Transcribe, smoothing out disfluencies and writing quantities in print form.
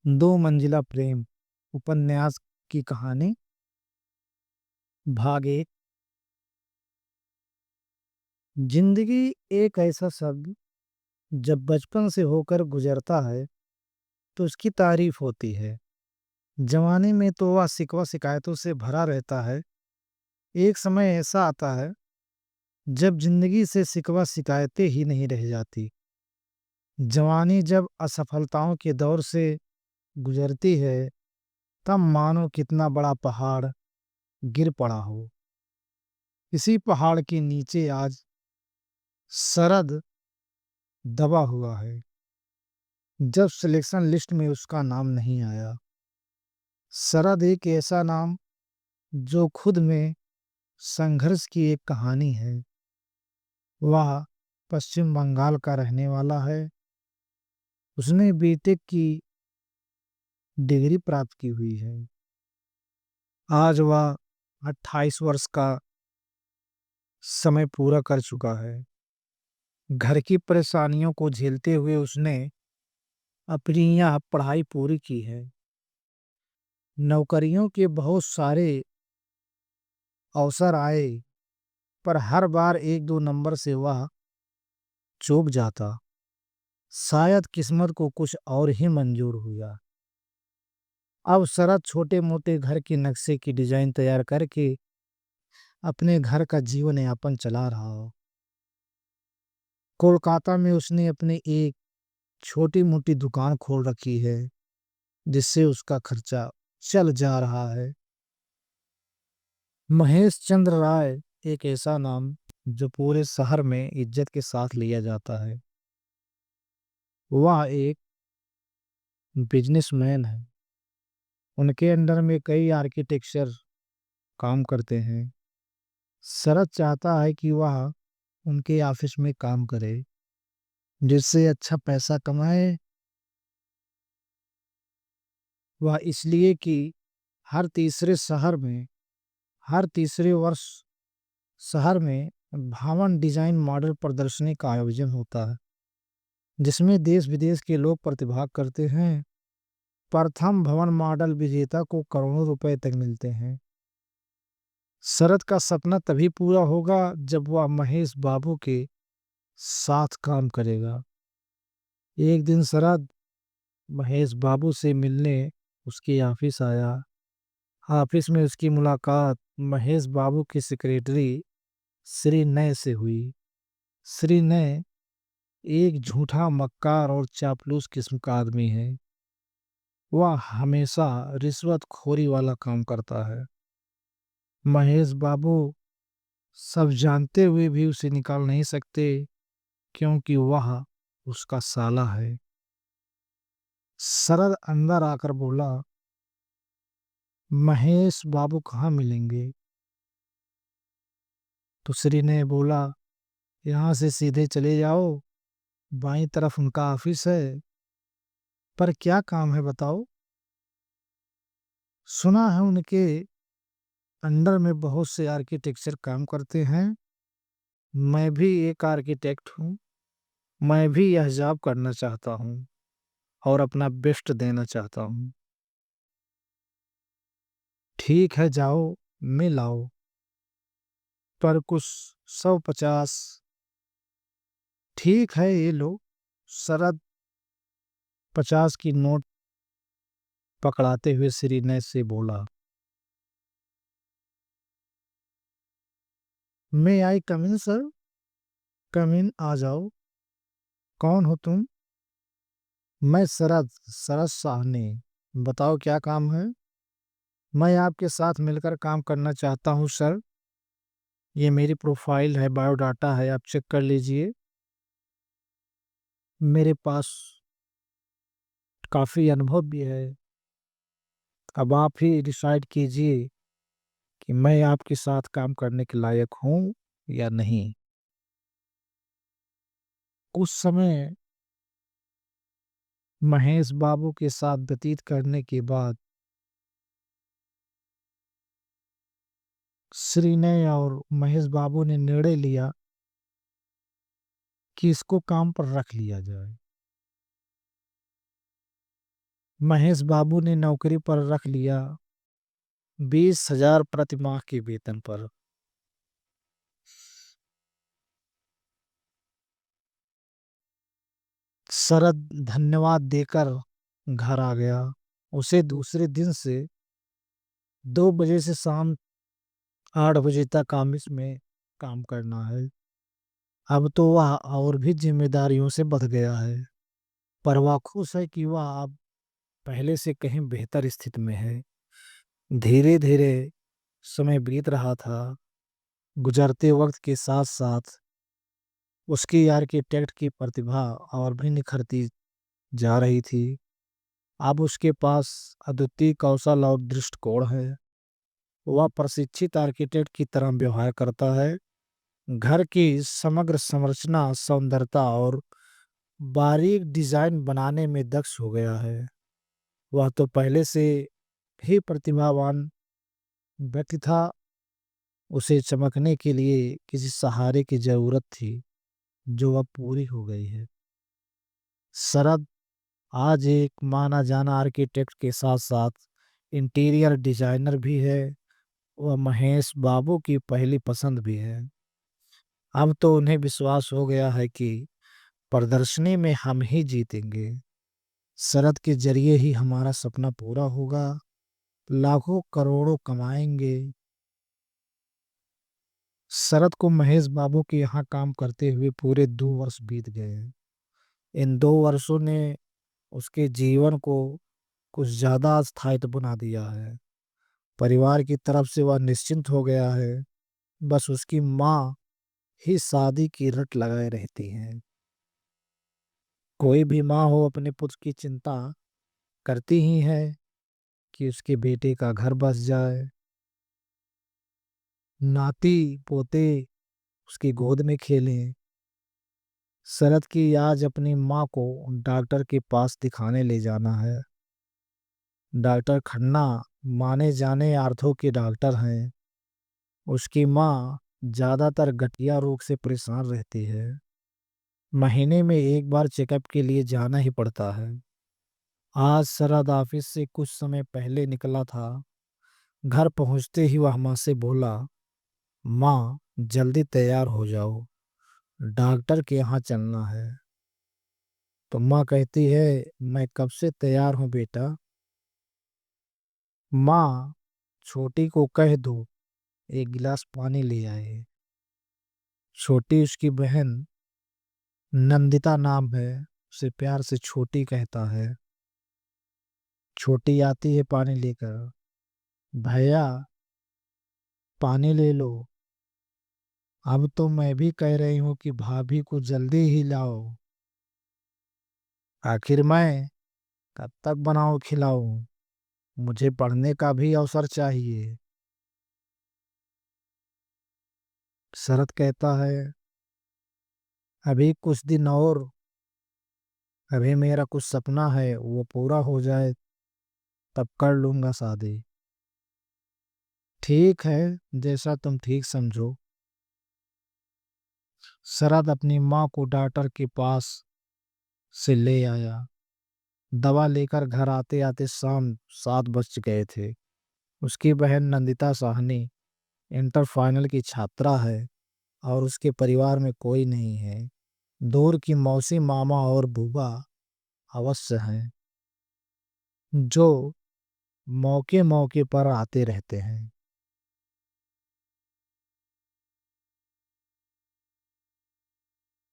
दो मंजिला प्रेम उपन्यास की कहानी भाग एक। जिंदगी एक ऐसा शब्द जब बचपन से होकर गुजरता है तो उसकी तारीफ होती है। जवानी में तो वह शिकवा शिकायतों से भरा रहता है। एक समय ऐसा आता है जब जिंदगी से शिकवा शिकायतें ही नहीं रह जाती। जवानी जब असफलताओं के दौर से गुजरती है तब मानो कितना बड़ा पहाड़ गिर पड़ा हो। इसी पहाड़ के नीचे आज शरद दबा हुआ है। जब सिलेक्शन लिस्ट में उसका नाम नहीं आया। शरद एक ऐसा नाम जो खुद में संघर्ष की एक कहानी है। वह पश्चिम बंगाल का रहने वाला है। उसने बीटेक की डिग्री प्राप्त की हुई है। आज वह 28 वर्ष का समय पूरा कर चुका है। घर की परेशानियों को झेलते हुए उसने अपनी यह पढ़ाई पूरी की है। नौकरियों के बहुत सारे अवसर आए पर हर बार एक दो नंबर से वह चूक जाता। शायद किस्मत को कुछ और ही मंजूर हुआ। अब शरद छोटे मोटे घर के नक्शे की डिजाइन तैयार करके अपने घर का जीवन यापन चला रहा हो। कोलकाता में उसने अपनी एक छोटी मोटी दुकान खोल रखी है जिससे उसका खर्चा चल जा रहा है। महेश चंद्र राय एक ऐसा नाम जो पूरे शहर में इज्जत के साथ लिया जाता है। वह एक बिजनेसमैन है। उनके अंडर में कई आर्किटेक्चर काम करते हैं। शरद चाहता है कि वह उनके ऑफिस में काम करे जिससे अच्छा पैसा कमाए। वह इसलिए कि हर तीसरे शहर में हर तीसरे वर्ष शहर में भवन डिजाइन मॉडल प्रदर्शनी का आयोजन होता है जिसमें देश विदेश के लोग प्रतिभाग करते हैं। प्रथम भवन मॉडल विजेता को करोड़ों रुपए तक मिलते हैं। शरद का सपना तभी पूरा होगा जब वह महेश बाबू के साथ काम करेगा। एक दिन शरद महेश बाबू से मिलने उसके ऑफिस आया। ऑफिस में उसकी मुलाकात महेश बाबू की सेक्रेटरी श्री नय से हुई। श्री नय एक झूठा मक्कार और चापलूस किस्म का आदमी है। वह हमेशा रिश्वतखोरी वाला काम करता है। महेश बाबू सब जानते हुए भी उसे निकाल नहीं सकते क्योंकि वह उसका साला है। शरद अंदर आकर बोला, महेश बाबू कहाँ मिलेंगे? तो श्री ने बोला, यहाँ से सीधे चले जाओ, बाईं तरफ उनका ऑफिस है। पर क्या काम है बताओ? सुना है उनके अंडर में बहुत से आर्किटेक्चर काम करते हैं। मैं भी एक आर्किटेक्ट हूँ। मैं भी यह जॉब करना चाहता हूँ और अपना बेस्ट देना चाहता हूँ। ठीक है जाओ, मिल आओ। पर कुछ 150। ठीक है ये लो। शरद 50 की नोट पकड़ाते हुए श्रीनय से बोला, मैं आई कम इन सर? कम इन, आ जाओ। कौन हो तुम? मैं शरद, शरद साहनी। बताओ क्या काम है? मैं आपके साथ मिलकर काम करना चाहता हूँ सर। ये मेरी प्रोफाइल है, बायोडाटा है, आप चेक कर लीजिए। मेरे पास काफी अनुभव भी है। अब आप ही डिसाइड कीजिए कि मैं आपके साथ काम करने के लायक हूँ या नहीं। कुछ समय महेश बाबू के साथ व्यतीत करने के बाद श्रीनय और महेश बाबू ने निर्णय लिया कि इसको काम पर रख लिया जाए। महेश बाबू ने नौकरी पर रख लिया 20,000 प्रति माह के वेतन पर। शरद धन्यवाद देकर घर आ गया। उसे दूसरे दिन से 2 बजे से शाम 8 बजे तक ऑफिस में काम करना है। अब तो वह और भी जिम्मेदारियों से बंध गया है, पर वह खुश है कि वह अब पहले से कहीं बेहतर स्थिति में है। धीरे धीरे समय बीत रहा था। गुजरते वक्त के साथ साथ उसकी आर्किटेक्ट की प्रतिभा और भी निखरती जा रही थी। अब उसके पास अद्वितीय कौशल और दृष्टिकोण है। वह प्रशिक्षित आर्किटेक्ट की तरह व्यवहार करता है। घर की समग्र संरचना, सौंदर्यता और बारीक डिजाइन बनाने में दक्ष हो गया है। वह तो पहले से ही प्रतिभावान व्यक्ति था। उसे चमकने के लिए किसी सहारे की जरूरत थी, जो अब पूरी हो गई है। शरद आज एक माना जाना आर्किटेक्ट के साथ साथ इंटीरियर डिजाइनर भी है। वह महेश बाबू की पहली पसंद भी है। अब तो उन्हें विश्वास हो गया है कि प्रदर्शनी में हम ही जीतेंगे। शरद के जरिए ही हमारा सपना पूरा होगा। लाखों करोड़ों कमाएंगे। शरद को महेश बाबू के यहाँ काम करते हुए पूरे 2 वर्ष बीत गए। इन 2 वर्षों ने उसके जीवन को कुछ ज्यादा स्थायित्व बना दिया है। परिवार की तरफ से वह निश्चिंत हो गया है। बस उसकी माँ ही शादी की रट लगाए रहती हैं। कोई भी माँ हो अपने पुत्र की चिंता करती ही है कि उसके बेटे का घर बस जाए, नाती पोते उसकी गोद में खेलें। शरद की आज अपनी माँ को डॉक्टर के पास दिखाने ले जाना है। डॉक्टर खन्ना माने जाने आर्थो के डॉक्टर हैं। उसकी माँ ज्यादातर गठिया रोग से परेशान रहती है। महीने में एक बार चेकअप के लिए जाना ही पड़ता है। आज शरद ऑफिस से कुछ समय पहले निकला था। घर पहुंचते ही वह माँ से बोला, माँ जल्दी तैयार हो जाओ, डॉक्टर के यहाँ चलना है। तो माँ कहती है, मैं कब से तैयार हूँ बेटा। माँ छोटी को कह दो एक गिलास पानी ले आए। छोटी उसकी बहन नंदिता नाम है, उसे प्यार से छोटी कहता है। छोटी आती है पानी लेकर। भैया पानी ले लो। अब तो मैं भी कह रही हूँ कि भाभी को जल्दी ही लाओ। आखिर मैं कब तक बनाऊं खिलाऊं, मुझे पढ़ने का भी अवसर चाहिए। शरद कहता है, अभी कुछ दिन और, अभी मेरा कुछ सपना है वो पूरा हो जाए, तब कर लूंगा शादी। ठीक है, जैसा तुम ठीक समझो। शरद अपनी माँ को डॉक्टर के पास से ले आया। दवा लेकर घर आते आते शाम 7 बज गए थे। उसकी बहन नंदिता साहनी इंटर फाइनल की छात्रा है और उसके परिवार में कोई नहीं है। दूर की मौसी, मामा और बुआ अवश्य हैं, जो मौके मौके पर आते रहते हैं।